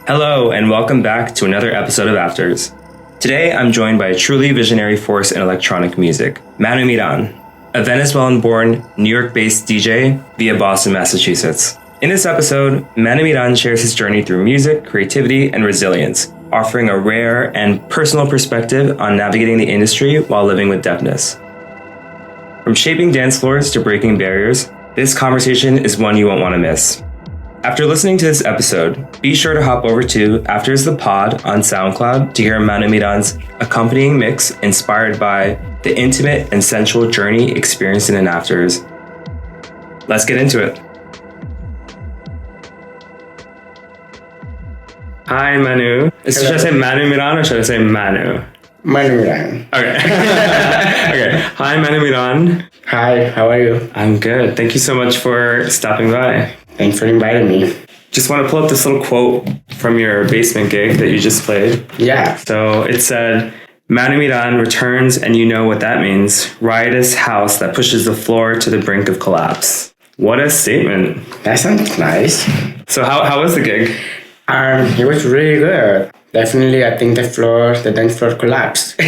Hello, and welcome back to another episode of Afters. Today, I'm joined by a truly visionary force in electronic music, Manu Miran, a Venezuelan-born, New York-based DJ via Boston, Massachusetts. In this episode, Manu Miran shares his journey through music, creativity, and resilience, offering a rare and personal perspective on navigating the industry while living with deafness. From shaping dance floors to breaking barriers, this conversation is one you won't want to miss. After listening to this episode, be sure to hop over to Afters the Pod on SoundCloud to hear Manu Miran's accompanying mix inspired by the intimate and sensual journey experienced in an Afters. Let's get into it. Hi, Manu. Should I say Manu Miran or should I say Manu? Manu Miran. Okay. Okay. Hi, Manu Miran. Hi, how are you? I'm good. Thank you so much for stopping by. Thanks for inviting me. Just want to pull up this little quote from your basement gig that you just played. Yeah. So it said, Manu Miran returns and you know what that means. Riotous house that pushes the floor to the brink of collapse. What a statement. That sounds nice. So how was the gig? It was really good. Definitely, I think the dance floor collapsed.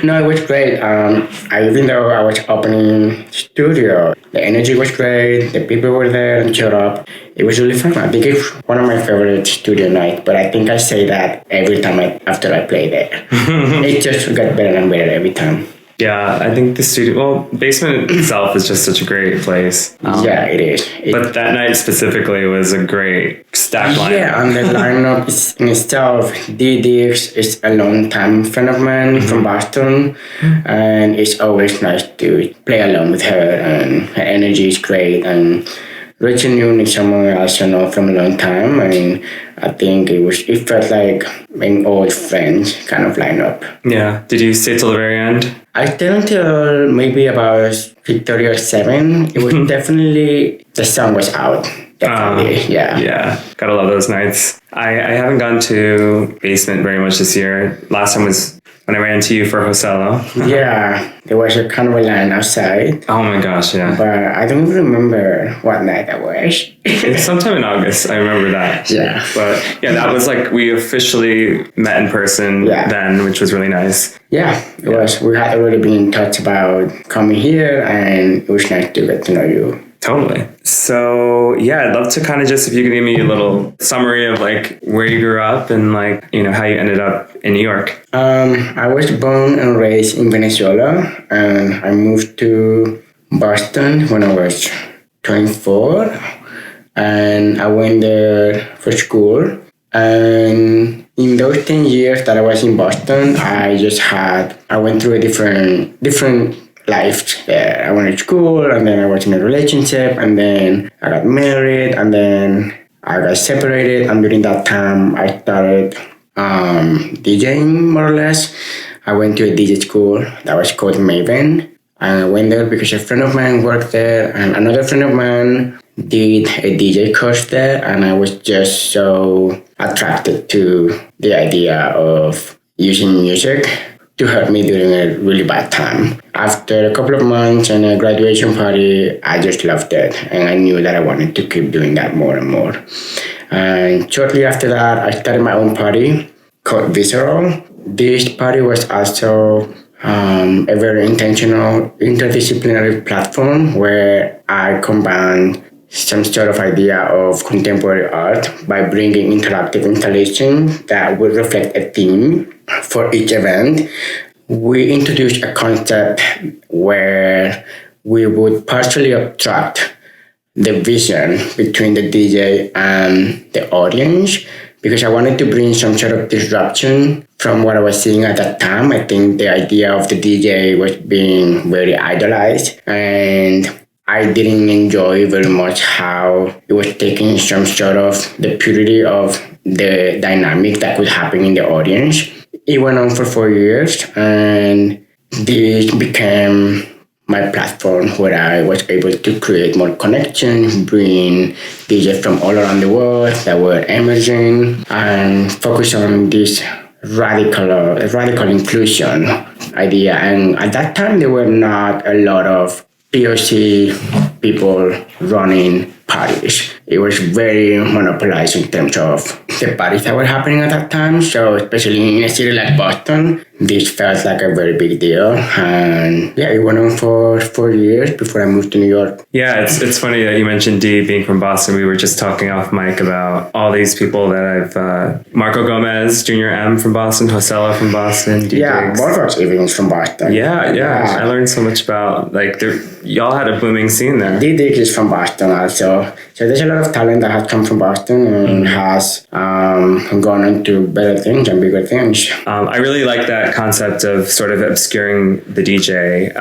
No, it was great. Even though I was opening studio, the energy was great. The people were there and showed up. It was really fun. I think it's one of my favorite studio nights, but I think I say that every time after I play there. It just got better and better every time. Yeah, I think basement itself is just such a great place. Yeah, it is. But that night specifically was a great stack lineup. Yeah, and the lineup is in itself. Didix is a long-time friend of mine from Boston, and it's always nice to play along with her, and her energy is great. And Rachel Noon is someone I also know from a long time, and I think it felt like an old friends kind of lineup. Yeah. Did you stay till the very end? I stayed until maybe about 6:30 or 7. It was definitely, the sun was out. Definitely, yeah. Yeah, gotta love those nights. I haven't gone to basement very much this year. Last time was when I ran into you for Josello. Yeah, there was a carnival line outside. Oh my gosh, yeah. But I don't even remember what night that was. It's sometime in August, I remember that. Yeah. But yeah, that was like we officially met in person then, which was really nice. Yeah, it was. We had already been in touch about coming here, and it was nice to get to know you. Totally. So yeah, I'd love to kind of just, if you could give me a little summary of like where you grew up and like, how you ended up in New York. I was born and raised in Venezuela, and I moved to Boston when I was 24, and I went there for school. And in those 10 years that I was in Boston, I went through a different life there. I went to school, and then I was in a relationship, and then I got married, and then I got separated. And during that time, I started DJing more or less. I went to a DJ school that was called Maven. And I went there because a friend of mine worked there, and another friend of mine did a DJ course there, and I was just so attracted to the idea of using music to help me during a really bad time. After a couple of months and a graduation party, I just loved it, and I knew that I wanted to keep doing that more and more. And shortly after that, I started my own party called VISCERAL. This party was also a very intentional, interdisciplinary platform where I combined some sort of idea of contemporary art by bringing interactive installation that would reflect a theme for each event. We introduced a concept where we would partially abstract the vision between the DJ and the audience, because I wanted to bring some sort of disruption from what I was seeing at that time. I think the idea of the DJ was being very idolized, and I didn't enjoy very much how it was taking some sort of the purity of the dynamic that could happen in the audience. It went on for 4 years, and this became my platform where I was able to create more connection, bring DJs from all around the world that were emerging, and focus on this radical inclusion idea. And at that time, there were not a lot of POC people running parties. it was very monopolized in terms of the parties that were happening at that time. So especially in a city like Boston, this felt like a very big deal. And yeah, it went on for 4 years before I moved to New York. Yeah, it's funny that you mentioned D being from Boston. We were just talking off mic about all these people that I've... Marco Gomez, Junior M from Boston, Josella from Boston, D Yeah, Diggs. both of us even from Boston. Yeah. I learned so much about, like, y'all had a booming scene there. D Diggs is from Boston also. So there's a lot of talent that has come from Boston and has gone on to better things and bigger things. I really like that concept of sort of obscuring the DJ.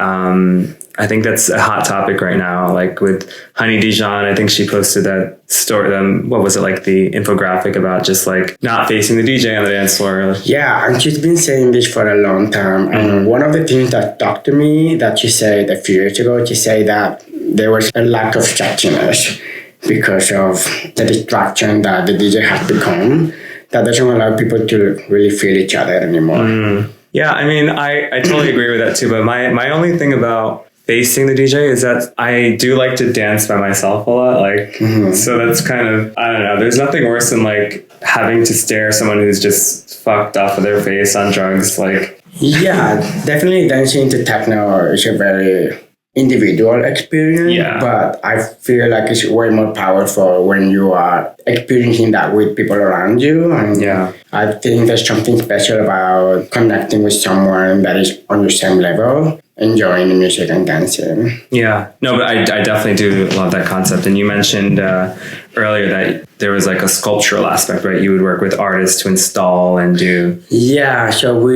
I think that's a hot topic right now. Like with Honey Dijon, I think she posted that story. What was it, like the infographic about just like not facing the DJ on the dance floor? Yeah, and she's been saying this for a long time. And one of the things that talked to me that she said a few years ago, she said that there was a lack of sexiness because of the distraction that the DJ has become that doesn't allow people to really feel each other anymore. Yeah, I mean, I totally agree with that too. But my only thing about facing the DJ is that I do like to dance by myself a lot. Like, so that's kind of, I don't know. There's nothing worse than like having to stare someone who's just fucked off of their face on drugs. Like, yeah, definitely dancing to techno is a very individual experience, but I feel like it's way more powerful when you are experiencing that with people around you. And I think there's something special about connecting with someone that is on your same level, enjoying the music and dancing. Yeah, no, but I definitely do love that concept. And you mentioned earlier that there was like a sculptural aspect, right? You would work with artists to install and do... Yeah, so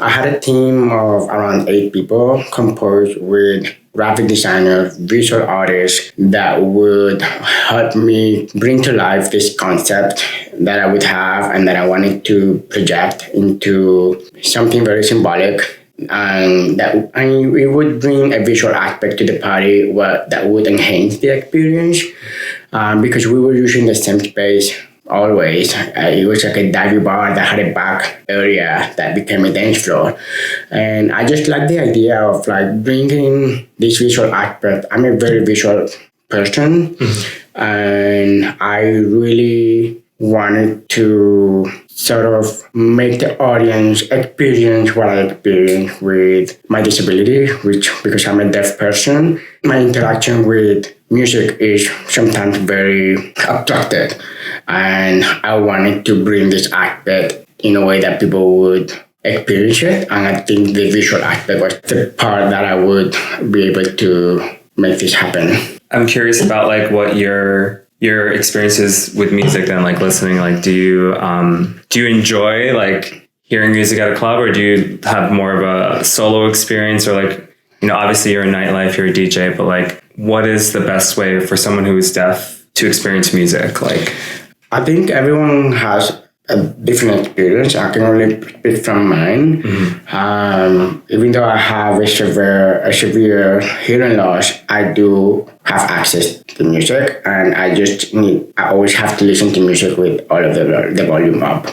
I had a team of around 8 people composed with graphic designers, visual artists that would help me bring to life this concept that I would have and that I wanted to project into something very symbolic. And it would bring a visual aspect to the party that would enhance the experience because we were using the same space always. It was like a diving bar that had a back area that became a dance floor. And I just like the idea of like bringing this visual aspect. I'm a very visual person and I really wanted to sort of make the audience experience what I experienced with my disability, because I'm a deaf person, my interaction with music is sometimes very abstracted. And I wanted to bring this aspect in a way that people would experience it. And I think the visual aspect was the part that I would be able to make this happen. I'm curious about like what your experiences with music then, like listening, like do you enjoy like hearing music at a club, or do you have more of a solo experience, or like, you know, obviously you're in nightlife, you're a DJ, but like what is the best way for someone who is deaf to experience music? Like, I think everyone has a different experience. I can only speak from mine. Even though I have a severe hearing loss, I do have access to music, and I always have to listen to music with all of the volume up.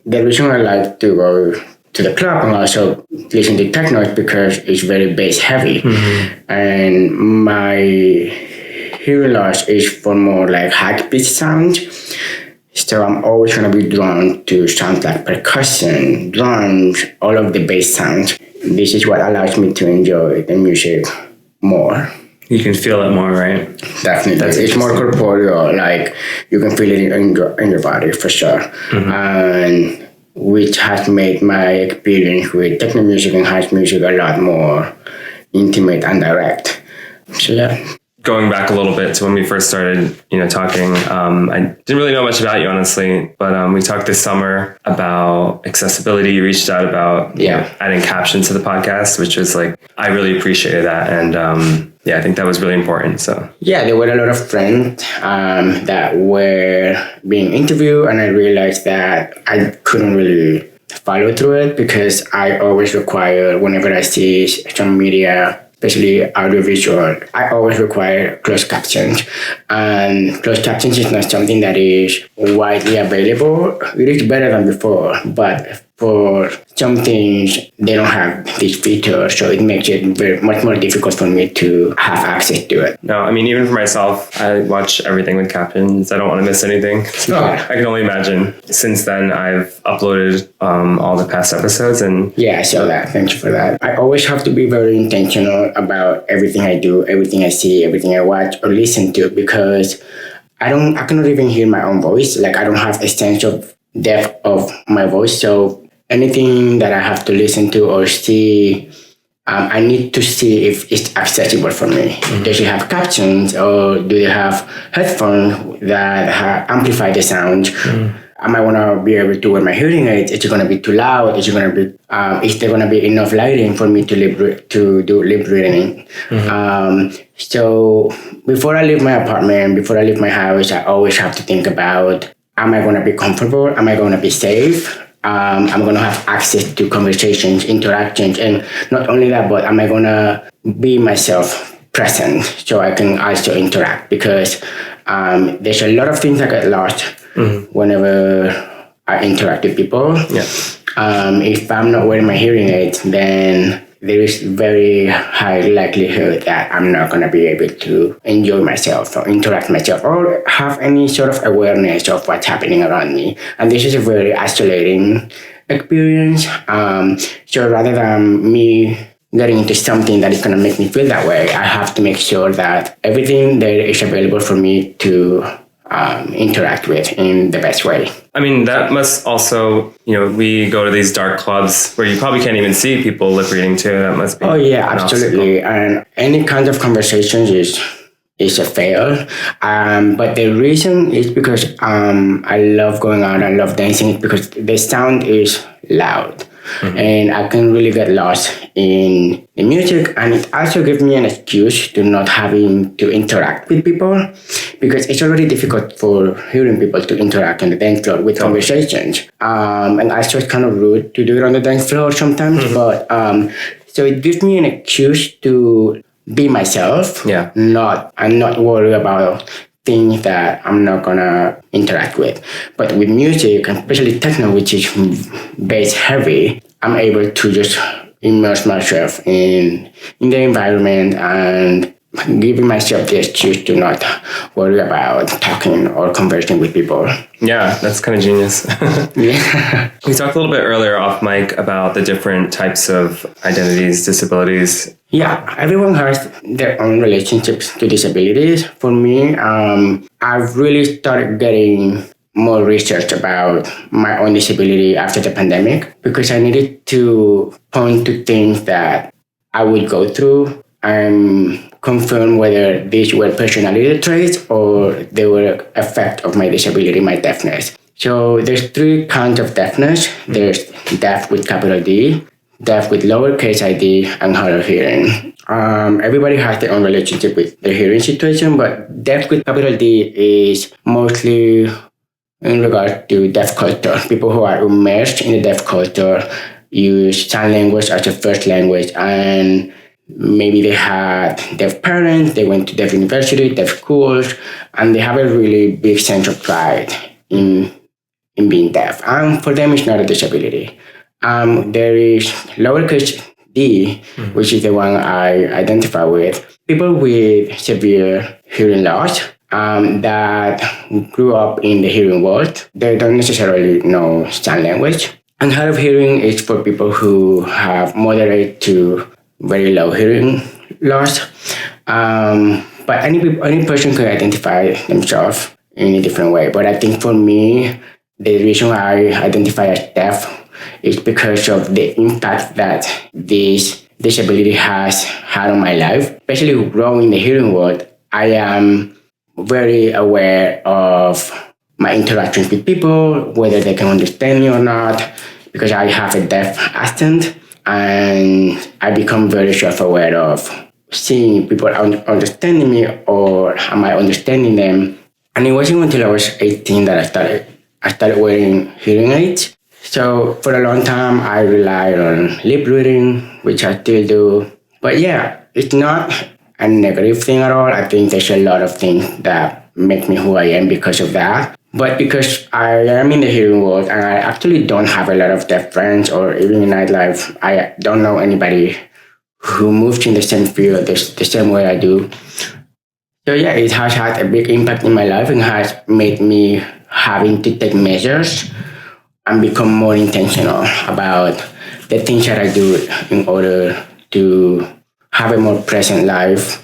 The reason I like to go to the club and also listen to techno is because it's very bass heavy, and my hearing loss is for more like high pitch sound. So I'm always going to be drawn to sounds like percussion, drums, all of the bass sounds. This is what allows me to enjoy the music more. You can feel it more, right? Definitely. It's more corporeal, like you can feel it in your body for sure. And which has made my experience with techno music and house music a lot more intimate and direct. So yeah. Going back a little bit to when we first started, talking, I didn't really know much about you, honestly, but we talked this summer about accessibility. You reached out about adding captions to the podcast, which was like, I really appreciated that. And I think that was really important. So yeah, there were a lot of friends that were being interviewed, and I realized that I couldn't really follow through it because I always require, whenever I see some media, especially audiovisual, I always require closed captions. And closed captions is not something that is widely available. It is better than before, but for some things, they don't have this feature, so it makes it much more difficult for me to have access to it. No, I mean, even for myself, I watch everything with captions. I don't want to miss anything. I can only imagine. Since then, I've uploaded all the past episodes, and yeah, I saw that. Thank you for that. I always have to be very intentional about everything I do, everything I see, everything I watch or listen to, because I cannot even hear my own voice. Like, I don't have a sense of depth of my voice, so anything that I have to listen to or see, I need to see if it's accessible for me. Mm-hmm. Does it have captions, or do they have headphones that amplify the sound? Mm-hmm. I might want to be able to wear my hearing aids. Is it going to be too loud? Is there going to be enough lighting for me to do lip reading? Mm-hmm. So before I leave my apartment, before I leave my house, I always have to think about, am I going to be comfortable? Am I going to be safe? I'm going to have access to conversations, interactions, and not only that, but am I going to be myself present so I can also interact? Because there's a lot of things that get lost whenever I interact with people. Yeah. If I'm not wearing my hearing aids, then there is very high likelihood that I'm not going to be able to enjoy myself or interact myself or have any sort of awareness of what's happening around me. And this is a very isolating experience. So rather than me getting into something that is going to make me feel that way, I have to make sure that everything there is available for me to interact with in the best way. I mean, that must also, we go to these dark clubs where you probably can't even see people lip reading too. That must be. Oh yeah, absolutely. And any kind of conversations is a fail. But the reason is because I love going out, I love dancing, it's because the sound is loud. Mm-hmm. And I can really get lost in the music, and it also gives me an excuse to not having to interact with people, because it's already difficult for hearing people to interact on the dance floor with conversations. And also it's kind of rude to do it on the dance floor sometimes, but so it gives me an excuse to be myself, not worry about things that I'm not gonna interact with. But with music, and especially techno, which is bass heavy, I'm able to just immerse myself in the environment and giving myself the excuse to not worry about talking or conversing with people. Yeah, that's kind of genius. Yeah. We talked a little bit earlier off mic about the different types of identities, disabilities. Yeah, everyone has their own relationships to disabilities. For me, I've really started getting more research about my own disability after the pandemic, because I needed to point to things that I would go through and confirm whether these were personality traits or they were effect of my disability, my deafness. So there's 3 kinds of deafness. There's deaf with capital D, deaf with lowercase ID, and hard of hearing. Everybody has their own relationship with their hearing situation, but deaf with capital D is mostly in regard to deaf culture. People who are immersed in the deaf culture use sign language as a first language, and maybe they had deaf parents, they went to deaf university, deaf schools, and they have a really big sense of pride in being deaf. And for them, it's not a disability. There is lowercase d, which is the one I identify with. People with severe hearing loss that grew up in the hearing world, they don't necessarily know sign language. And hard of hearing is for people who have moderate to very low hearing loss. But any person can identify themselves in a different way. But I think for me, the reason I identify as deaf is because of the impact that this disability has had on my life. Especially growing in the hearing world, I am very aware of my interactions with people, whether they can understand me or not, because I have a deaf accent, and I become very self-aware of seeing people understanding me or am I understanding them. And it wasn't until I was 18 that I started wearing hearing aids. So for a long time, I relied on lip reading, which I still do. But yeah, it's not a negative thing at all. I think there's a lot of things that make me who I am because of that. But because I am in the hearing world and I actually don't have a lot of deaf friends or even in nightlife, I don't know anybody who moved in the same field the same way I do. So yeah, it has had a big impact in my life and has made me having to take measures and become more intentional about the things that I do in order to have a more present life.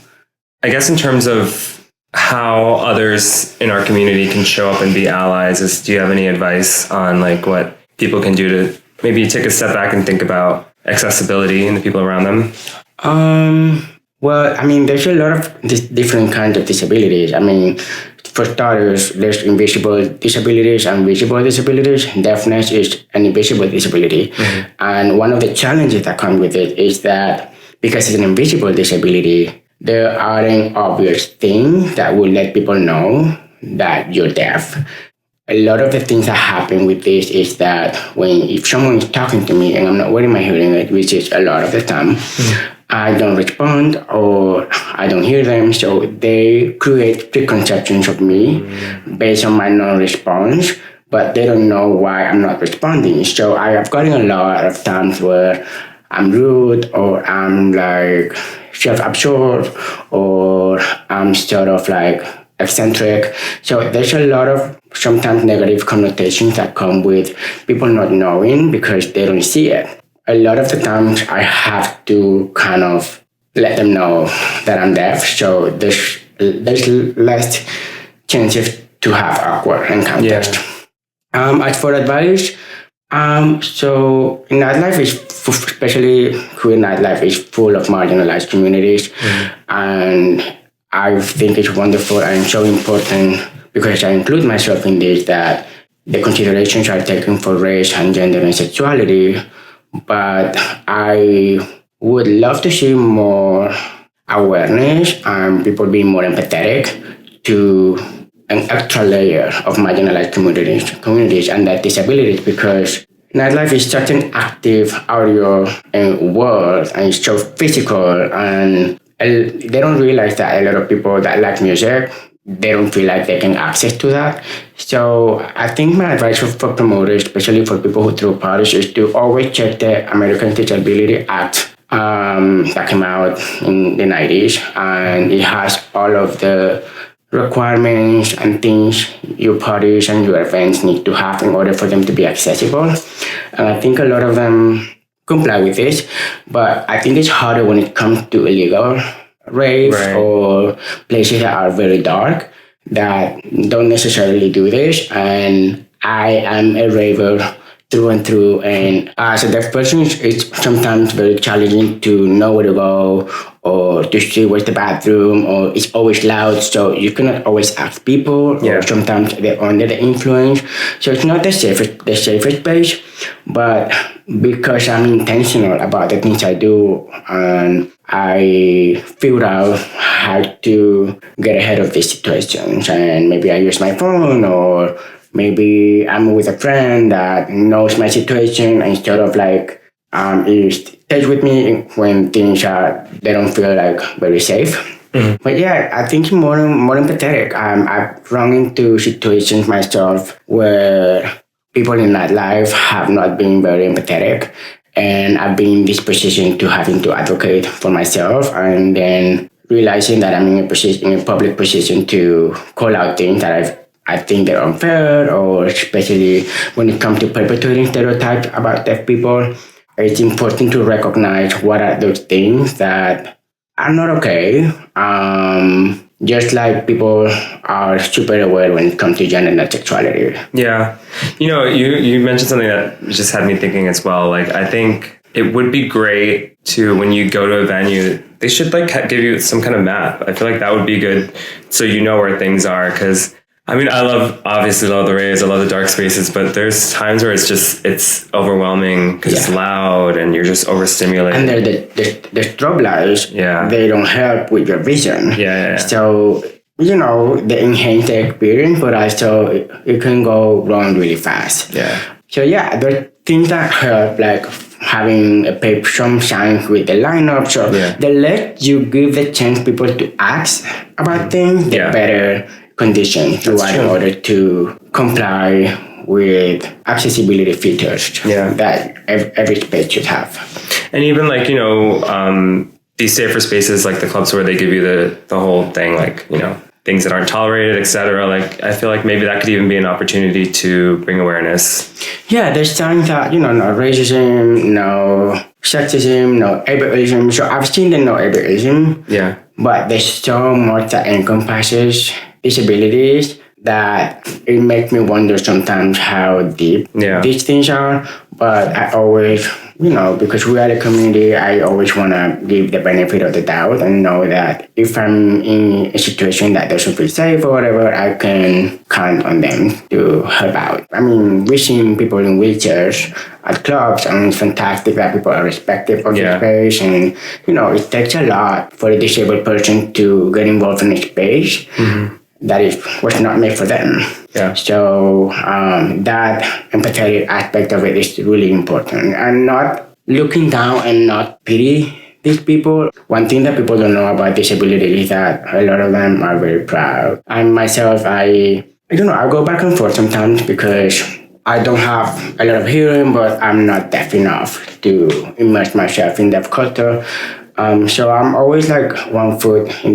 I guess in terms of how others in our community can show up and be allies, do you have any advice on like what people can do to maybe take a step back and think about accessibility and the people around them? Well, I mean, there's a lot of different kinds of disabilities. I mean, for starters, there's invisible disabilities and visible disabilities. Deafness is an invisible disability. Mm-hmm. And one of the challenges that come with it is that because it's an invisible disability, there aren't obvious things that will let people know that you're deaf. A lot of the things that happen with this is that if someone is talking to me and I'm not wearing my hearing aid, which is a lot of the time, I don't respond or I don't hear them. So they create preconceptions of me based on my non-response, but they don't know why I'm not responding. So I have gotten a lot of times where I'm rude or I'm like self-absorbed or I'm sort of like eccentric. So there's a lot of sometimes negative connotations that come with people not knowing because they don't see it. A lot of the times I have to kind of let them know that I'm deaf. So there's less chances to have awkward encounters. Yeah. As for advice, so nightlife is, especially queer nightlife, is full of marginalized communities. And I think it's wonderful and so important because I include myself in this that the considerations are taken for race and gender and sexuality. But I would love to see more awareness and people being more empathetic to an extra layer of marginalized communities and their disabilities, because nightlife is such an active audio world and it's so physical, and they don't realize that a lot of people that like music, they don't feel like they can access to that. So I think my advice for promoters, especially for people who throw parties, is to always check the American Disability Act that came out in the 90s, and it has all of the requirements and things your parties and your events need to have in order for them to be accessible. And I think a lot of them comply with this, but I think it's harder when it comes to illegal raves or places that are very dark that don't necessarily do this. And I am a raver through and through, and as a deaf person, it's sometimes very challenging to know where to go or to see where's the bathroom, or it's always loud, so you cannot always ask people, or sometimes they're under the influence. So it's not the safest place, but because I'm intentional about the things I do and I figured out how to get ahead of these situations, and maybe I use my phone, or maybe I'm with a friend that knows my situation and sort of like stays with me when things they don't feel like very safe. But yeah, I think more empathetic. I've run into situations myself where people in nightlife have not been very empathetic, and I've been in this position to having to advocate for myself, and then realizing that I'm in a public position to call out things that I think they're unfair, or especially when it comes to perpetuating stereotypes about deaf people. It's important to recognize what are those things that are not okay. Just like people are super aware when it comes to gender and sexuality. Yeah. You mentioned something that just had me thinking as well. Like, I think it would be great to, when you go to a venue, they should like give you some kind of map. I feel like that would be good, so you know where things are. Because I mean, obviously love the raves, I love the dark spaces, but there's times where it's overwhelming because it's loud and you're just overstimulated. And the strobe lights, they don't help with your vision. So, they enhance the experience, but also it can go wrong really fast. So there are things that help, like having some signs with the lineup. So the less you give the chance people to ask about things, the better conditions you are in order to comply with accessibility features that every space should have. And even like, these safer spaces like the clubs where they give you the whole thing, like, things that aren't tolerated, etc. Like, I feel like maybe that could even be an opportunity to bring awareness. Yeah, there's times that, no racism, no sexism, no ableism. So I've seen the no ableism. Yeah. But there's so much that encompasses disabilities that it makes me wonder sometimes how deep these things are. But I always, because we are a community, I always want to give the benefit of the doubt and know that if I'm in a situation that doesn't feel safe or whatever, I can count on them to help out. I mean, we've seen people in wheelchairs at clubs, and it's fantastic that people are respectful of the space. And, it takes a lot for a disabled person to get involved in a space that was not made for them. Yeah. So that empathetic aspect of it is really important. And not looking down and not pity these people. One thing that people don't know about disability is that a lot of them are very proud. And myself, I don't know, I go back and forth sometimes because I don't have a lot of hearing, but I'm not deaf enough to immerse myself in deaf culture. So I'm always like one foot in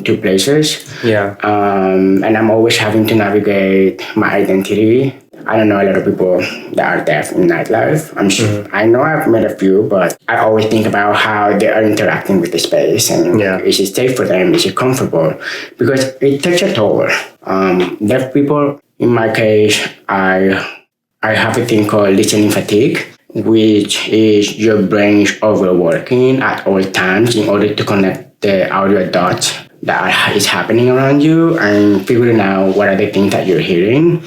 two places. Yeah. And I'm always having to navigate my identity. I don't know a lot of people that are deaf in nightlife. I'm sure. I know I've met a few, but I always think about how they are interacting with the space and is it safe for them? Is it comfortable? Because it takes a toll. Deaf people, in my case, I have a thing called listening fatigue, which is your brain is overworking at all times in order to connect the audio dots that is happening around you and figuring out what are the things that you're hearing.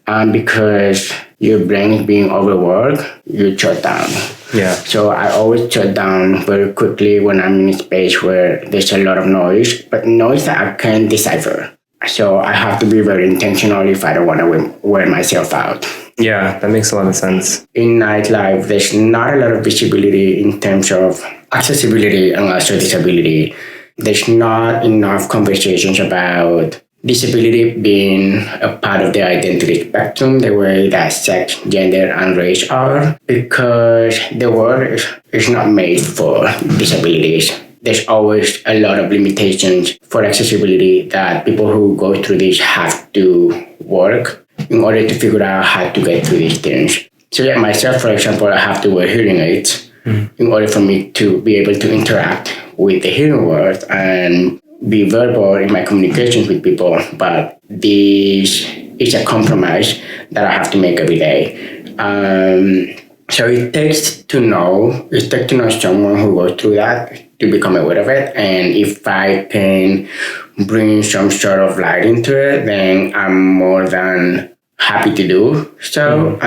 Because your brain is being overworked, you shut down. Yeah. So I always shut down very quickly when I'm in a space where there's a lot of noise, but noise that I can't decipher. So I have to be very intentional if I don't want to wear myself out. Yeah, that makes a lot of sense. In nightlife, there's not a lot of visibility in terms of accessibility and also disability. There's not enough conversations about disability being a part of the identity spectrum, the way that sex, gender, and race are, because the world is not made for disabilities. There's always a lot of limitations for accessibility that people who go through this have to work in order to figure out how to get through these things. So myself, for example, I have to wear hearing aids in order for me to be able to interact with the hearing world and be verbal in my communications with people. But this is a compromise that I have to make every day. So it takes to know someone who goes through that to become aware of it. And if I can bring some sort of light into it, then I'm more than happy to do so.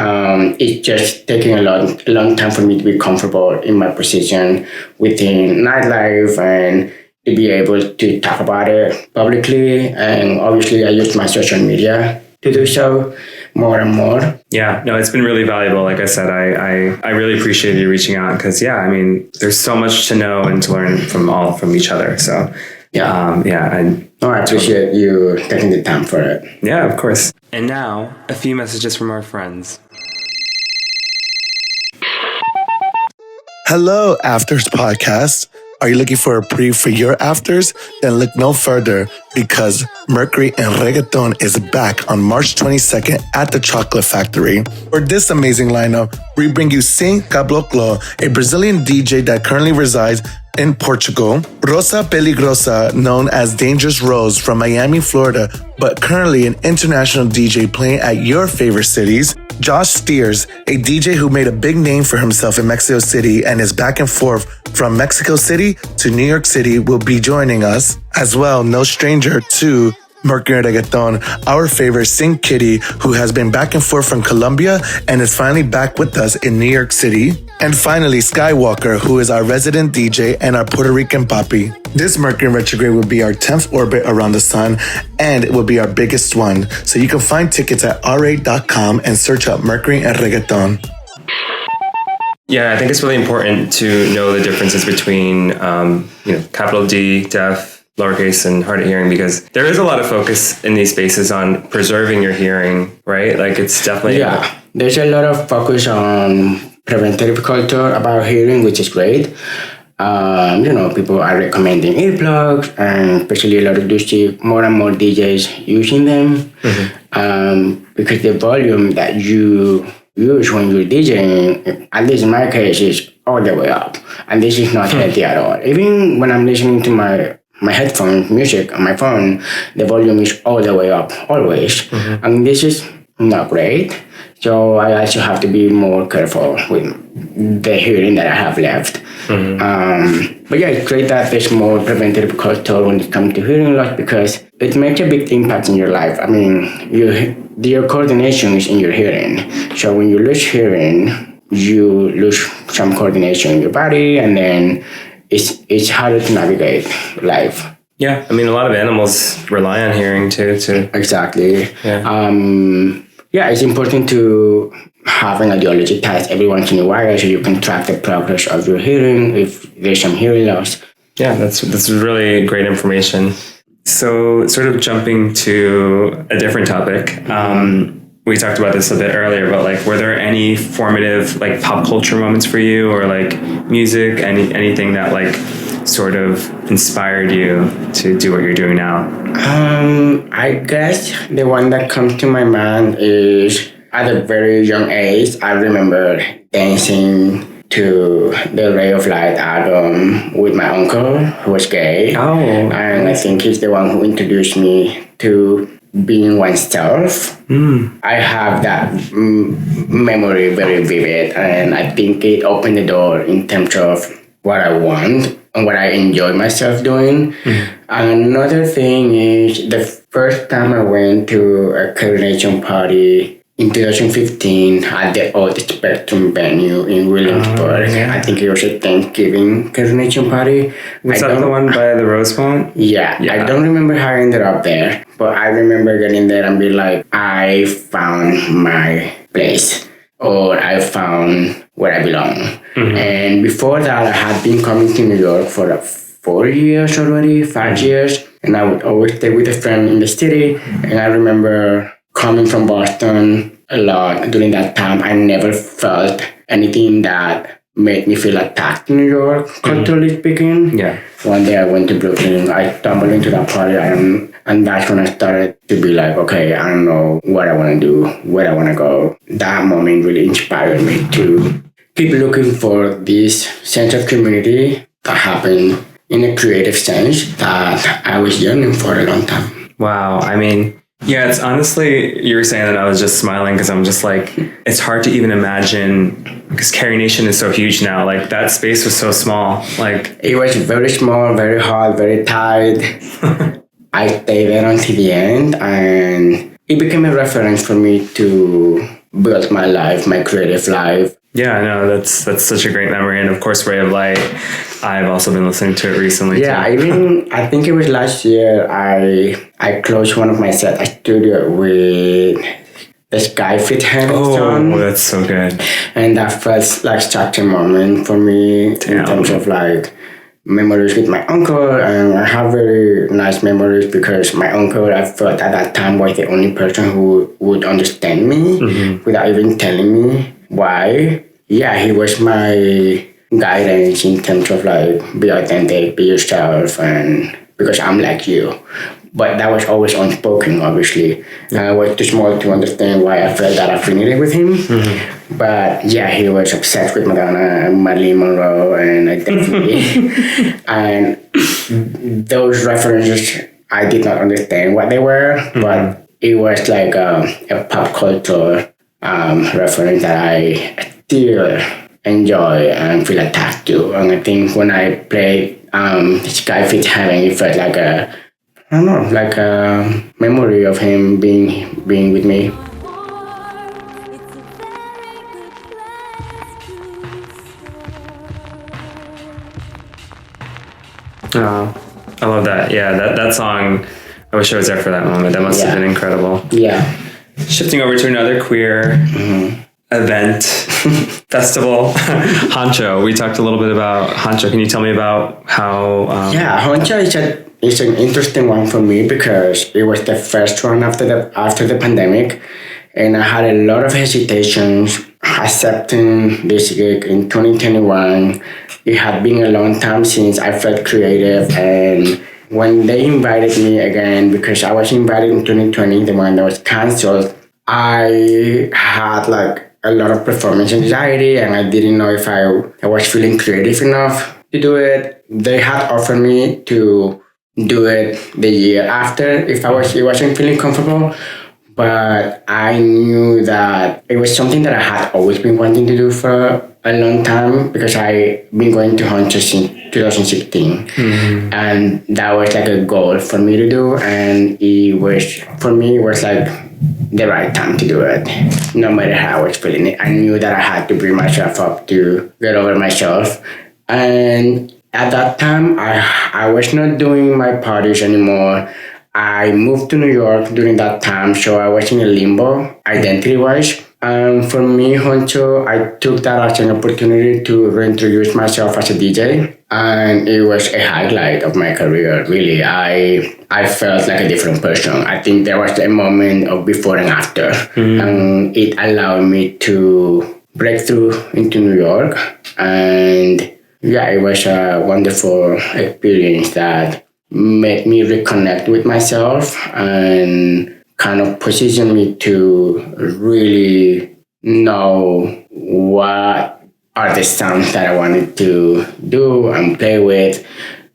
It's just taking a long time for me to be comfortable in my position within nightlife and to be able to talk about it publicly. And obviously I use my social media to do so more and more. Yeah, no, it's been really valuable. Like I said, I really appreciate you reaching out because, there's so much to know and to learn from each other. So, I appreciate you taking the time for it. Yeah, of course. And now, a few messages from our friends. Hello, Afters Podcast. Are you looking for a preview for your afters? Then look no further because Mercury and Reggaeton is back on March 22nd at the Chocolate Factory. For this amazing lineup, we bring you Sing Caboclo, a Brazilian DJ that currently resides in Portugal, Rosa Peligrosa, known as Dangerous Rose from Miami, Florida, but currently an international DJ playing at your favorite cities, Josh Steers, a DJ who made a big name for himself in Mexico City and is back and forth from Mexico City to New York City, will be joining us. As well, no stranger to Mercury and Reggaeton, our favorite Sing Kitty, who has been back and forth from Colombia and is finally back with us in New York City. And finally, Skywalker, who is our resident DJ and our Puerto Rican papi. This Mercury retrograde will be our 10th orbit around the sun, and it will be our biggest one. So you can find tickets at ra.com and search up Mercury and Reggaeton. Yeah, I think it's really important to know the differences between, capital D, deaf, lowercase and hard of hearing, because there is a lot of focus in these spaces on preserving your hearing, right? Like it's definitely there's a lot of focus on preventive culture about hearing, which is great. People are recommending earplugs, and especially a lot of more and more DJs using them, because the volume that you use when you're DJing, at least in my case, is all the way up, and this is not healthy at all. Even when I'm listening to my headphones, music on my phone, the volume is all the way up, always. And this is not great. So I also have to be more careful with the hearing that I have left. But yeah, it's great that there's more preventive culture when it comes to hearing loss, because it makes a big impact in your life. I mean, your coordination is in your hearing. So when you lose hearing, you lose some coordination in your body, and then it's harder to navigate life. Yeah, I mean, a lot of animals rely on hearing too. Exactly. Yeah. It's important to have an audiology test every once in a while, so you can track the progress of your hearing if there's some hearing loss. Yeah, that's really great information. So, sort of jumping to a different topic. We talked about this a bit earlier, but like, were there any formative like pop culture moments for you, or like music, anything that like sort of inspired you to do what you're doing now? I guess the one that comes to my mind is at a very young age, I remember dancing to the Ray of Light album with my uncle, who was gay. Oh. And I think he's the one who introduced me to being oneself. I have that memory very vivid, and I think it opened the door in terms of what I want and what I enjoy myself doing. Another thing is the first time I went to a coronation party in 2015 at the Old Spectrum venue in Williamsburg. I think it was a Thanksgiving coronation party. Was that the one by the Rose Bowl? Yeah, I don't remember how I ended up there, but I remember getting there and being like, I found my place, or I found where I belong. And before that, I had been coming to New York for 4 years already, 5 years, and I would always stay with a friend in the city. And I remember coming from Boston a lot during that time. I never felt anything that made me feel attacked in New York, culturally speaking. Yeah. One day I went to Brooklyn, I stumbled into that party, and that's when I started to be like, okay, I don't know what I want to do, where I want to go. That moment really inspired me to keep looking for this sense of community that happened in a creative sense that I was yearning for a long time. Wow. I mean, yeah, it's honestly, you were saying that, I was just smiling because I'm just like, it's hard to even imagine, because Carrie Nation is so huge now. Like, that space was so small. Like, it was very small, very hot, very tight. I stayed there until the end, and it became a reference for me to build my life, my creative life. Yeah, I know, that's such a great memory. And of course, Ray of Light, I've also been listening to it recently. Yeah, too. I think it was last year, I closed one of my sets. I studied with the Sky Fit Hamilton. Oh, that's so good. And that felt like such a moment for me in terms of like memories with my uncle. And I have very nice memories because my uncle, I felt at that time, was the only person who would understand me without even telling me why. Yeah, he was my guidance in terms of like, be authentic, be yourself, and because I'm like you. But that was always unspoken, obviously. I was too small to understand why I felt that affinity with him. But yeah, he was obsessed with Madonna and Marilyn Monroe, and I definitely... and those references, I did not understand what they were, but it was like a pop culture reference that I still enjoy and feel attached to. And I think when I played Sky Fit Heaven, it felt like a memory of him being with me. Oh, I love that. Yeah, that song, I wish I was there for that moment. That must have been incredible. Yeah. Shifting over to another queer event, festival, Honcho. We talked a little bit about Honcho. Can you tell me about how... Honcho is a it's an interesting one for me because it was the first one after the pandemic, and I had a lot of hesitations accepting this gig in 2021. It had been a long time since I felt creative, and when they invited me again, because I was invited in 2020, the one that was canceled, I had like a lot of performance anxiety, and I didn't know if I was feeling creative enough to do it. They had offered me to do it the year after if it wasn't feeling comfortable, but I knew that it was something that I had always been wanting to do for a long time because I've been going to Hunters since 2016, and that was like a goal for me to do, and it was like the right time to do it. No matter how I was feeling it, I knew that I had to bring myself up to get over myself. And at that time, I was not doing my parties anymore. I moved to New York during that time, so I was in a limbo identity-wise. And for me, Honcho, I took that as an opportunity to reintroduce myself as a DJ. And it was a highlight of my career, really. I felt like a different person. I think there was a moment of before and after. And it allowed me to break through into New York. And yeah, it was a wonderful experience that made me reconnect with myself and kind of position me to really know what are the sounds that I wanted to do and play with.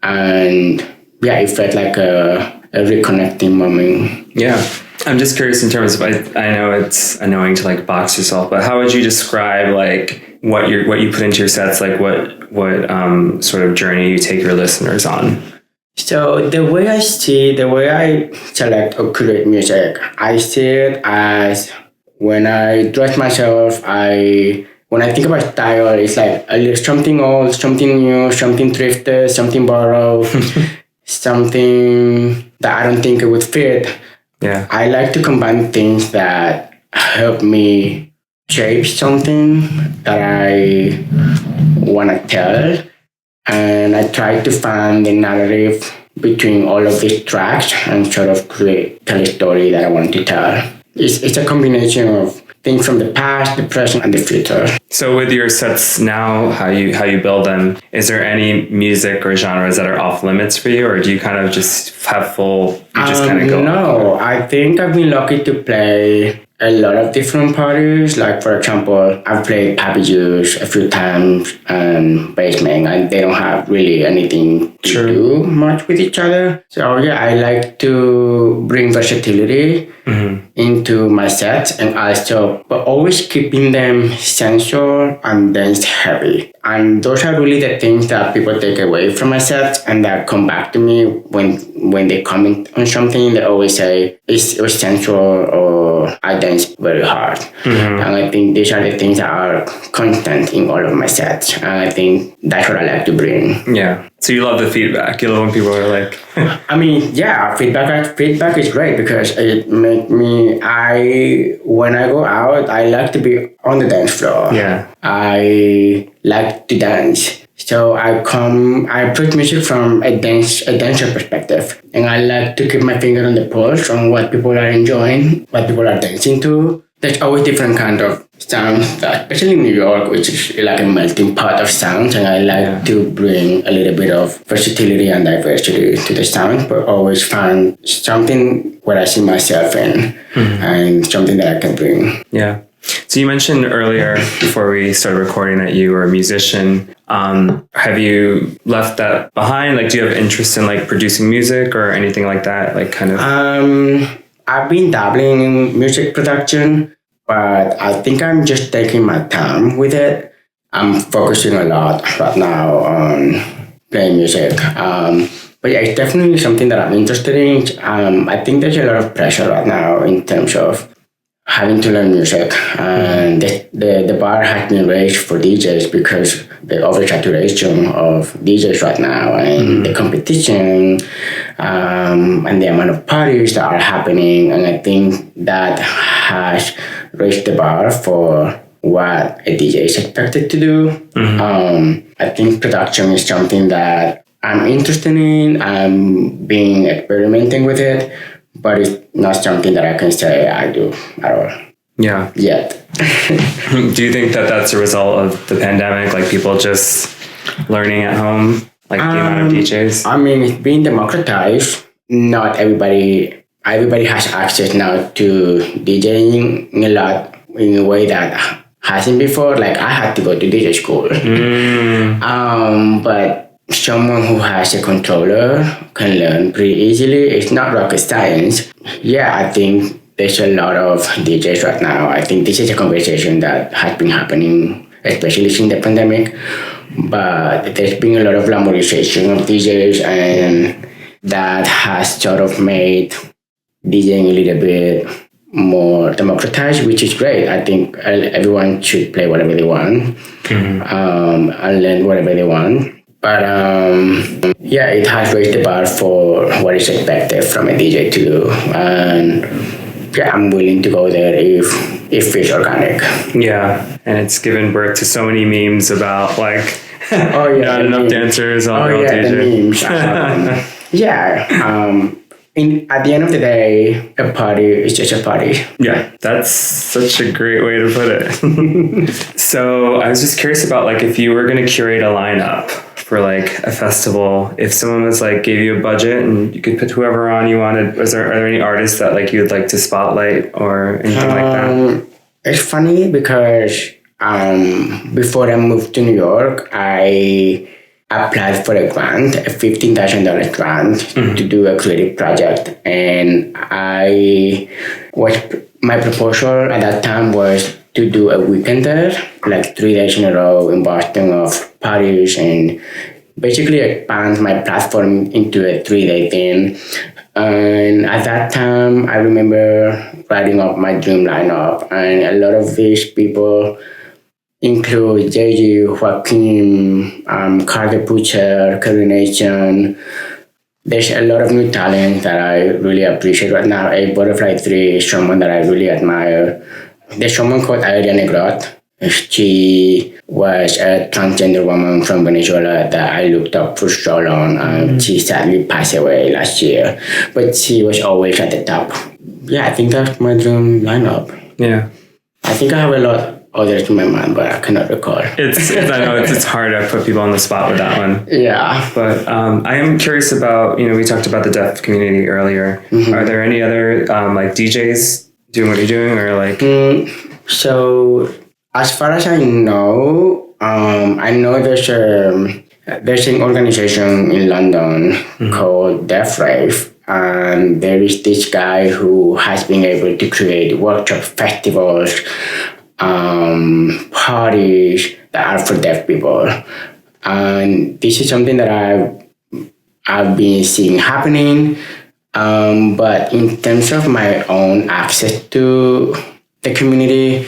And yeah, it felt like a reconnecting moment. Yeah. I'm just curious in terms of, I know it's annoying to like box yourself, but how would you describe like what you put into your sets, like what sort of journey you take your listeners on? So the way I select or create music, I see it as when I dress myself, when I think about style, it's like a little something old, something new, something thrifted, something borrowed, something that I don't think it would fit. Yeah. I like to combine things that help me shape something that I want to tell. And I try to find the narrative between all of these tracks and sort of tell a story that I want to tell. It's a combination of things from the past, the present, and the future. So with your sets now, how you build them, is there any music or genres that are off limits for you, or do you kind of just have full, you just kind of go? No, I think I've been lucky to play a lot of different parties. Like, for example, I've played Pappy Juice a few times and Basement, and they don't have really anything to do much with each other. So yeah, I like to bring versatility into my sets, and also, but always keeping them sensual and dance heavy. And those are really the things that people take away from my sets and that come back to me when they comment on something. They always say it was sensual or I dance very hard. And I think these are the things that are constant in all of my sets. And I think that's what I like to bring. Yeah. So you love the feedback. You love when people are like... I mean, yeah, feedback is great because it makes me... When I go out, I like to be on the dance floor. Yeah. I like to dance. So I approach music from a dancer perspective. And I like to keep my finger on the pulse on what people are enjoying, what people are dancing to. There's always different kind of sounds, especially in New York, which is like a melting pot of sounds. And I like to bring a little bit of versatility and diversity to the sound, but always find something where I see myself in and something that I can bring. Yeah. So you mentioned earlier, before we started recording, that you were a musician. Have you left that behind? Like, do you have interest in like producing music or anything like that? Like, kind of. I've been dabbling in music production, but I think I'm just taking my time with it. I'm focusing a lot right now on playing music. But yeah, it's definitely something that I'm interested in. I think there's a lot of pressure right now in terms of having to learn music, and the bar has been raised for DJs because the oversaturation of DJs right now and the competition and the amount of parties that are happening, and I think that has raised the bar for what a DJ is expected to do. I think production is something that I'm interested in. I'm being experimenting with it, but it's not something that I can say I do at all. Yeah. Yet. Do you think that that's a result of the pandemic, like people just learning at home, like the amount of DJs? I mean, it's being democratized. Not everybody has access now to DJing a lot in a way that hasn't before. Like I had to go to DJ school. But someone who has a controller can learn pretty easily. It's not rocket science. Yeah, I think there's a lot of DJs right now. I think this is a conversation that has been happening, especially since the pandemic. But there's been a lot of glamorization of DJs, and that has sort of made DJing a little bit more democratized, which is great. I think everyone should play whatever they want and learn whatever they want. But yeah, it has raised the bar for what is expected from a DJ to do. And yeah, I'm willing to go there if it's organic. Yeah, and it's given birth to so many memes about like not enough memes. dancers on girl the memes. At the end of the day, a party is just a party. Yeah, that's such a great way to put it. So I was just curious about like if you were going to curate a lineup for like a festival, if someone was like gave you a budget and you could put whoever on you wanted, are there any artists that like you would like to spotlight or anything like that? It's funny because before I moved to New York, I applied for a grant, a $15,000 grant to do a creative project. And my proposal at that time was to do a weekend there, like 3 days in a row in Boston of parties, and basically expand my platform into a 3-day thing. And at that time, I remember writing up my dream lineup, and a lot of these people include J.G., Joaquin, Carter Butcher, Curry Nation. There's a lot of new talent that I really appreciate right now. A Butterfly 3 is someone that I really admire. There's someone called Ariana Grot. She was a transgender woman from Venezuela that I looked up for so long. She sadly passed away last year, but she was always at the top. Yeah, I think that's my dream lineup. Yeah. I think I have a lot others in my mind, but I cannot recall. I know it's hard to put people on the spot with that one. Yeah. But I am curious about, we talked about the deaf community earlier. Are there any other like DJs doing what you're doing, or like? So as far as I know there's an organization in London called Deaf Rave, and there is this guy who has been able to create workshop festivals, parties that are for deaf people. And this is something that I've been seeing happening. But in terms of my own access to the community,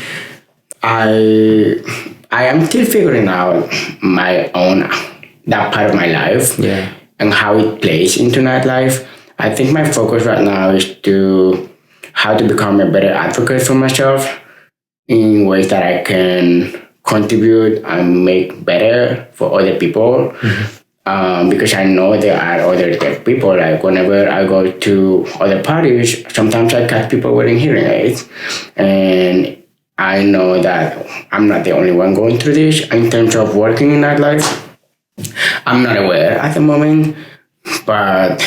I am still figuring out that part of my life and how it plays into nightlife. I think my focus right now is how to become a better advocate for myself in ways that I can contribute and make better for other people. Because I know there are other deaf people. Like whenever I go to other parties, sometimes I catch people wearing hearing aids. And I know that I'm not the only one going through this. In terms of working in nightlife, I'm not aware at the moment, but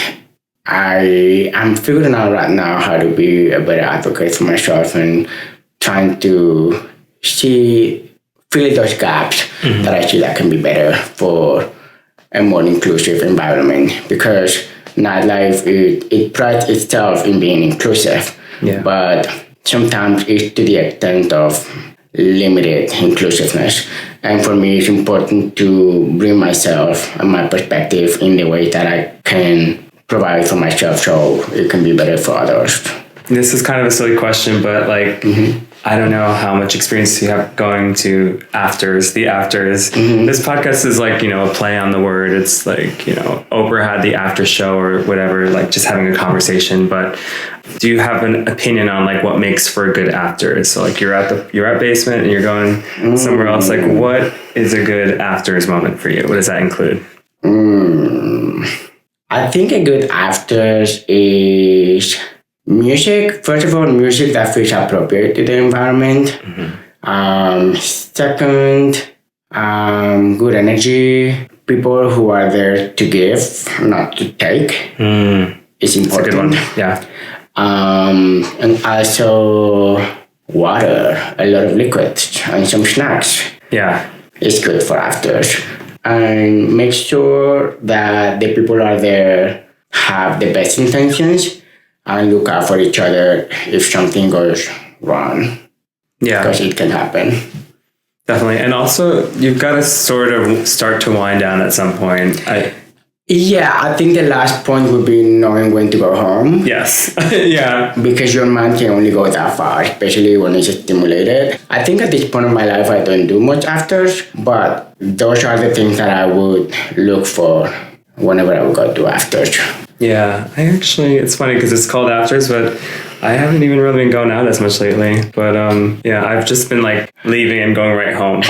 I am figuring out right now how to be a better advocate for myself and trying to fill those gaps that I see that can be better for a more inclusive environment, because nightlife, it prides itself in being inclusive, but sometimes it's to the extent of limited inclusiveness. And for me, it's important to bring myself and my perspective in the way that I can provide for myself so it can be better for others. This is kind of a silly question, but like, I don't know how much experience you have going to AFTERS, the AFTERS. This podcast is like, a play on the word. It's like, Oprah had the after show or whatever, like just having a conversation. But do you have an opinion on like what makes for a good AFTERS? So like you're at basement and you're going somewhere else. Like what is a good AFTERS moment for you? What does that include? I think a good afters is music. First of all, music that feels appropriate to the environment. Second, good energy. People who are there to give, not to take, is important. That's a good one. Yeah. And also water, a lot of liquids, and some snacks. Yeah. It's good for afters. And make sure that the people are there have the best intentions and look out for each other if something goes wrong. Yeah. Because it can happen. Definitely. And also, you've got to sort of start to wind down at some point. I think the last point would be knowing when to go home. Yes. Yeah. Because your mind can only go that far, especially when it's stimulated. I think at this point in my life, I don't do much afters, but those are the things that I would look for whenever I would go to afters. Yeah. It's funny because it's called afters, but I haven't even really been going out as much lately. But yeah, I've just been like leaving and going right home.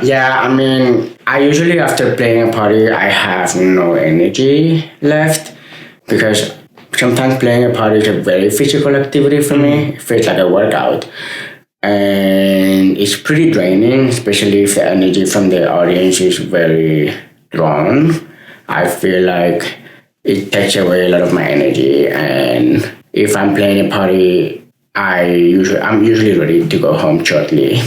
Yeah, I mean, I usually after playing a party, I have no energy left because sometimes playing a party is a very physical activity for me. It feels like a workout. And it's pretty draining, especially if the energy from the audience is very drawn. I feel like it takes away a lot of my energy, and if I'm playing a party, I'm usually ready to go home shortly.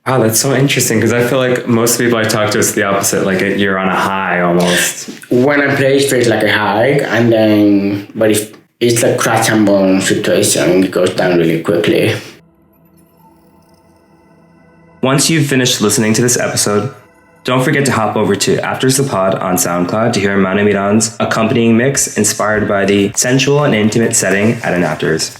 Wow, that's so interesting because I feel like most people I talk to, it's the opposite. Like you're on a high almost. When I play, it feels like a high, and then, but if it's like crash and burn situation, it goes down really quickly. Once you've finished listening to this episode, don't forget to hop over to Afters the Pod on SoundCloud to hear Manu Miran's accompanying mix inspired by the sensual and intimate setting at an Afters.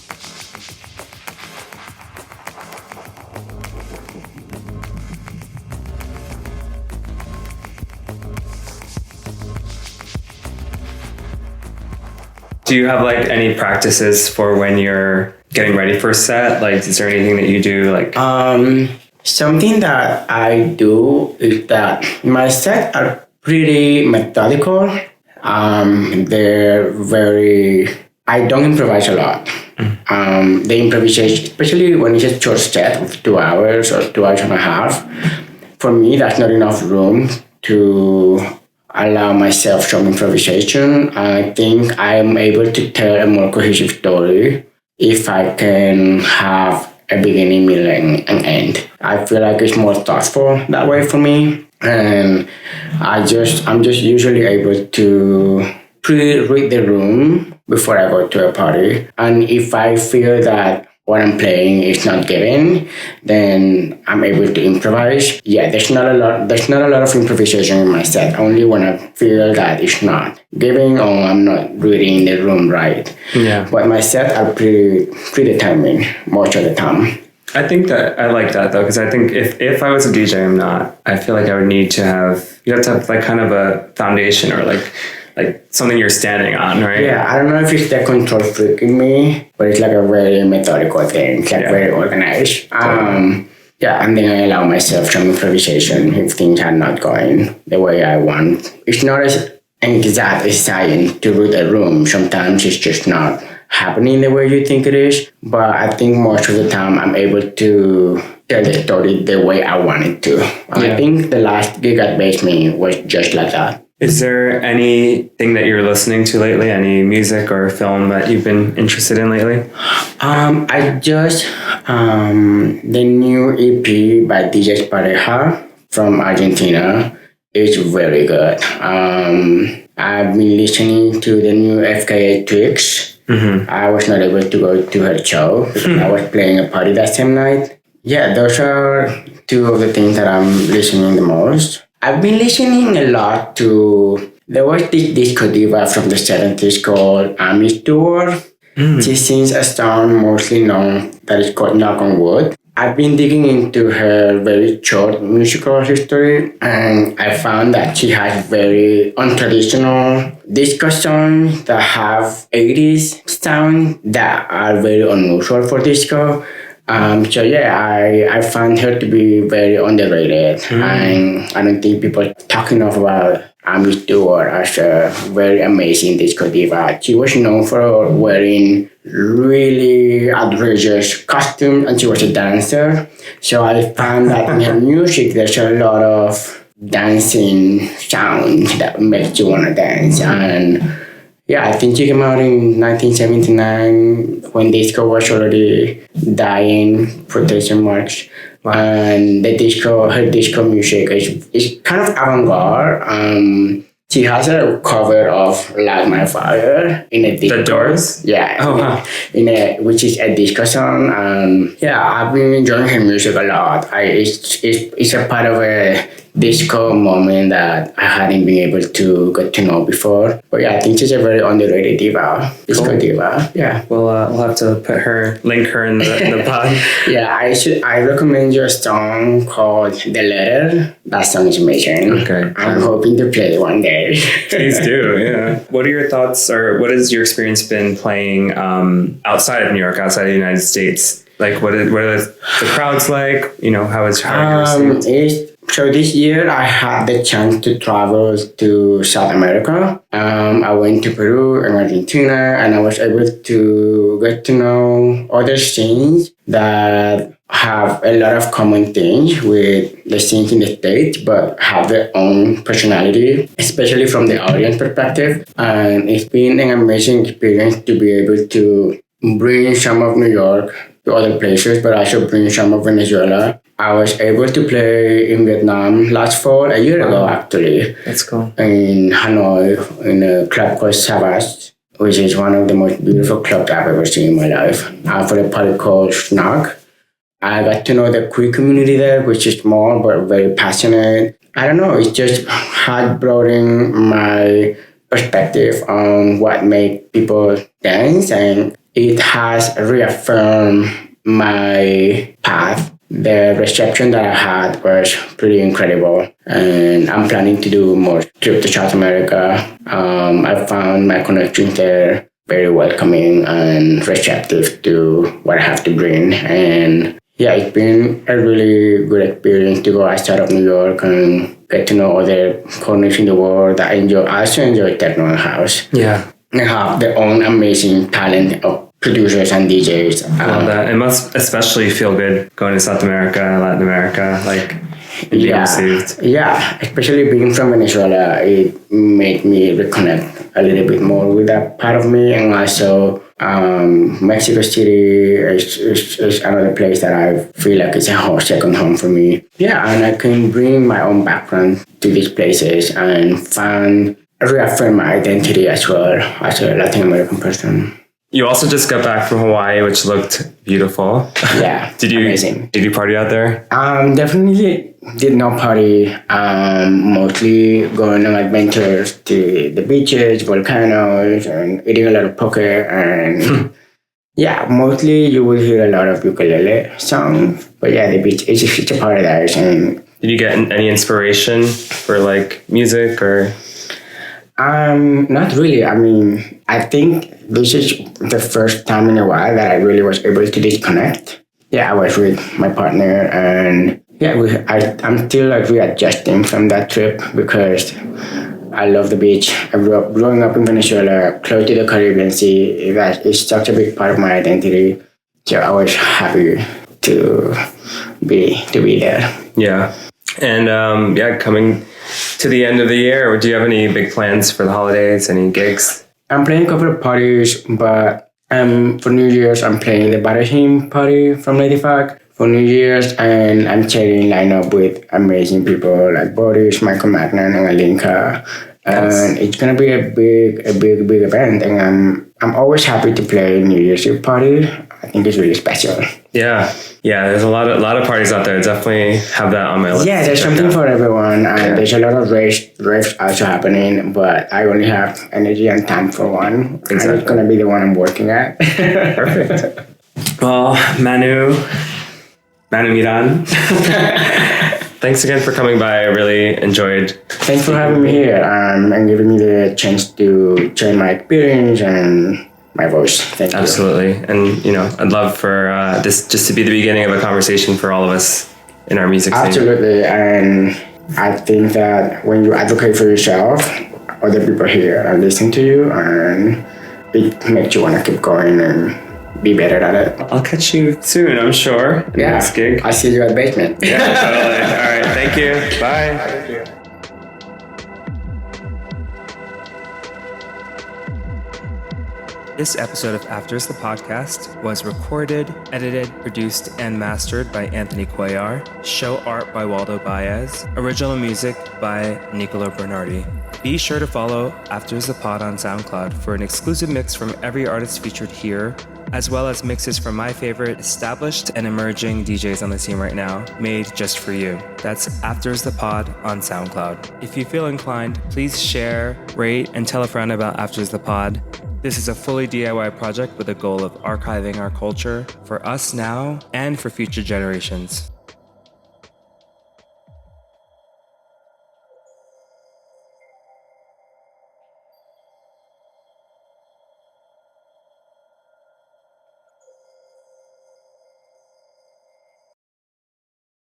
Do you have like any practices for when you're getting ready for a set? Like, is there anything that you do? Like, something that I do is that my sets are pretty methodical. They're very. I don't improvise a lot. The improvisation, especially when it's a short set of 2 hours or 2 hours and a half, for me that's not enough room to allow myself some improvisation. I think I'm able to tell a more cohesive story if I can have a beginning, middle, and end. I feel like it's more thoughtful that way for me, and I'm just usually able to pre-read the room before I go to a party. And if I feel that what I'm playing is not given, then I'm able to improvise. Yeah, there's not a lot of improvisation in my set. Only when I feel that it's not giving or I'm not reading the room right. Yeah. But my sets are predetermined most of the time. I think that I like that though, because I think if I was a DJ, I'm not. I feel like I would need to have, you have to have like kind of a foundation or like something you're standing on, right? Yeah, I don't know if it's the control freak in me, but it's like a very methodical thing. It's like very organized. Yeah, and then I allow myself some improvisation if things are not going the way I want. It's not as exact as science to read a room. Sometimes it's just not happening the way you think it is. But I think most of the time I'm able to tell the story the way I want it to. I think the last gig at Basement was just like that. Is there anything that you're listening to lately? Any music or film that you've been interested in lately? I just the new EP by DJ Pareja from Argentina is very good. I've been listening to the new FKA Twix. I was not able to go to her show because I was playing a party that same night. Yeah, those are two of the things that I'm listening the most. I've been listening a lot to, there was this disco diva from the 70s called Amish Tour. She sings a song mostly known that is called Knock on Wood. I've been digging into her very short musical history, and I found that she has very untraditional disco songs that have 80s sound that are very unusual for disco. So yeah, I find her to be very underrated, and I don't think people talk enough about used to work as a very amazing disco diva. She was known for wearing really outrageous costumes, and she was a dancer. So I found that in her music, there's a lot of dancing sounds that makes you want to dance. And yeah, I think she came out in 1979 when disco was already dying, quotation marks. And her disco music is kind of avant-garde. She has a cover of Light My Fire in a disco. The Doors? Yeah. Oh, wow. Which is a disco song. Yeah, I've been enjoying her music a lot. It's a part of a disco moment that I hadn't been able to get to know before. But yeah, I think she's a very underrated diva. Disco diva. Yeah. We'll have to link her in the pod. Yeah, I recommend you a song called The Letter. That song is amazing. Okay. I'm hoping to play it one day. Please do, yeah. What are your thoughts, or what has your experience been playing outside of New York, outside of the United States? Like, what are the crowds like? How is your So this year I had the chance to travel to South America. I went to Peru and Argentina, and I was able to get to know other scenes that have a lot of common things with the scenes in the States, but have their own personality, especially from the audience perspective. And it's been an amazing experience to be able to bring some of New York to other places, but also bring some of Venezuela. I was able to play in Vietnam last fall, a year ago actually. That's cool. In Hanoi, in a club called Savas, which is one of the most beautiful clubs I've ever seen in my life. For a party called Schnack. I got to know the queer community there, which is small but very passionate. I don't know, it just had broadened my perspective on what makes people dance, and it has reaffirmed my path. The reception that I had was pretty incredible, and I'm planning to do more trips to South America. I found my connections there very welcoming and receptive to what I have to bring. And yeah, it's been a really good experience to go outside of New York and get to know other corners in the world that I also enjoy techno and house. Yeah. They have their own amazing talent of producers and DJs. I love that. It must especially feel good going to South America and Latin America, being received. Yeah, especially being from Venezuela, it made me reconnect a little bit more with that part of me. And also, Mexico City is another place that I feel like it's a whole second home for me. Yeah, and I can bring my own background to these places and reaffirm my identity as well as a Latin American person. You also just got back from Hawaii, which looked beautiful. Yeah, amazing. Did you party out there? Definitely did not party. Mostly going on adventures to the beaches, volcanoes, and eating a lot of poke. And yeah, mostly you will hear a lot of ukulele songs. But yeah, the beach is such a paradise. And did you get any inspiration for music or? Not really. I mean, I think this is the first time in a while that I really was able to disconnect. Yeah, I was with my partner, and yeah, I'm still readjusting from that trip because I love the beach. I growing up in Venezuela, close to the Caribbean Sea. That is such a big part of my identity. So I was happy to be there. Yeah, and coming to the end of the year, do you have any big plans for the holidays? Any gigs? I'm playing a couple of parties, but for New Year's, I'm playing the Barahim party from Lady Fuck for New Year's, and I'm sharing lineup with amazing people like Boris, Michael Magnan, and Alinka. And it's gonna be a big event, and I'm always happy to play New Year's Eve party. I think it's really special. Yeah. There's a lot of parties out there. Definitely have that on my list. Yeah, there's something for everyone, and there's a lot of raves also happening. But I only have energy and time for one. Exactly. And it's gonna be the one I'm working at. Perfect. Well, Manu Miran. Thanks again for coming by. I really enjoyed. Thanks for having me here and giving me the chance to share my experience and my voice. Thank you. Absolutely. And, I'd love for this just to be the beginning of a conversation for all of us in our music scene. Absolutely. And I think that when you advocate for yourself, other people here are listening to you, and it makes you want to keep going and be better at it. I'll catch you soon, I'm sure. Next gig. I'll see you at Basement. Yeah, totally. All right, thank you. Bye. Thank you. This episode of Afters the Podcast was recorded, edited, produced, and mastered by Anthony Cuellar. Show art by Waldo Baez. Original music by Nicolo Bernardi. Be sure to follow Afters the Pod on SoundCloud for an exclusive mix from every artist featured here, as well as mixes from my favorite established and emerging DJs on the scene right now, made just for you. That's Afters the Pod on SoundCloud. If you feel inclined, please share, rate, and tell a friend about Afters the Pod. This is a fully DIY project with the goal of archiving our culture for us now and for future generations.